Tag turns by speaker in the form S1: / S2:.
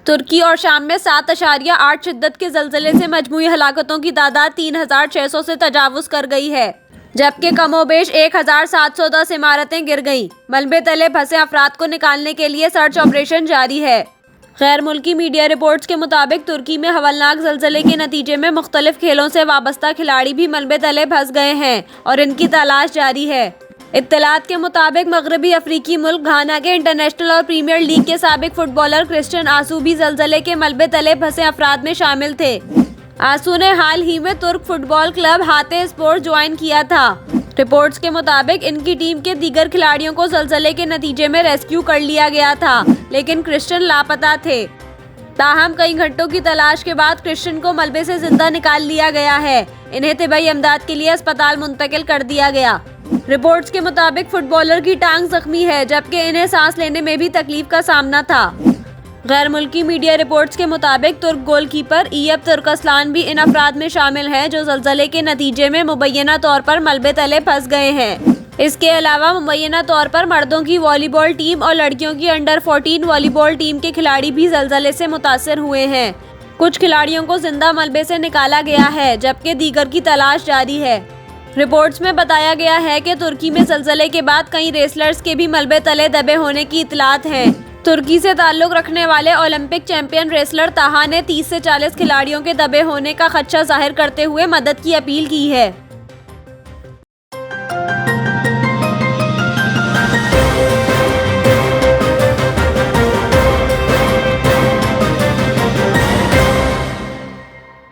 S1: तुर्की और शाम में 7.8 शिद्दत के ज़लज़ले से मजमूई हलाकतों की तादाद 3,600 से तजावुज़ कर गई है, जबकि कमोबेश 1,710 इमारतें गिर गईं। मलबे तले फंसे अफराद को निकालने के लिए सर्च ऑपरेशन जारी है। गैर मुल्की मीडिया रिपोर्ट्स के मुताबिक तुर्की में हवलनाक ज़लज़ले के नतीजे में मुख्तलिफ खेलों से वाबस्ता खिलाड़ी भी मलबे तले फंस गए हैं और इनकी तलाश जारी है। इत्तलात के मुताबिक मगरबी अफ्रीकी मुल्क घाना के इंटरनेशनल और प्रीमियर लीग के साबिक फुटबॉलर क्रिस्टियन आंसू भी ज़लज़ले के मलबे तले फंसे अफराद में शामिल थे। आंसू ने हाल ही में तुर्क फुटबॉल क्लब हाते स्पोर्ट ज्वाइन किया था। रिपोर्ट्स के मुताबिक इनकी टीम के दीगर खिलाड़ियों को ज़लज़ले के नतीजे में रेस्क्यू कर लिया गया था, लेकिन क्रिस्टियन लापता थे। ताहम कई घंटों की तलाश के बाद क्रिस्टियन को मलबे से जिंदा निकाल लिया गया है। इन्हें तिब्बई इमदाद के लिए अस्पताल मुंतकिल कर दिया गया। रिपोर्ट्स के मुताबिक फुटबॉलर की टांग जख्मी है, जबकि इन्हें सांस लेने में भी तकलीफ का सामना था। गैर मुल्की मीडिया रिपोर्ट्स के मुताबिक तुर्क गोलकीपर ईयब तुर्कस्लान भी इन अफराद में शामिल हैं जो ज़लज़ले के नतीजे में मुबैना तौर पर मलबे तले फंस गए हैं। इसके अलावा मुबैना तौर पर मर्दों की वॉलीबॉल टीम और लड़कियों की अंडर 14 वॉलीबॉल टीम के खिलाड़ी भी ज़लज़ले से मुतासर हुए हैं। कुछ खिलाड़ियों को जिंदा मलबे से निकाला गया है, जबकि दीगर की तलाश जारी है। रिपोर्ट्स में बताया गया है कि तुर्की में ज़लज़ले के बाद कई रेसलर्स के भी मलबे तले दबे होने की इतलात हैं। तुर्की से ताल्लुक़ रखने वाले ओलंपिक चैंपियन रेसलर ताहा ने 30 से 40 खिलाड़ियों के दबे होने का खदशा जाहिर करते हुए मदद की अपील की है।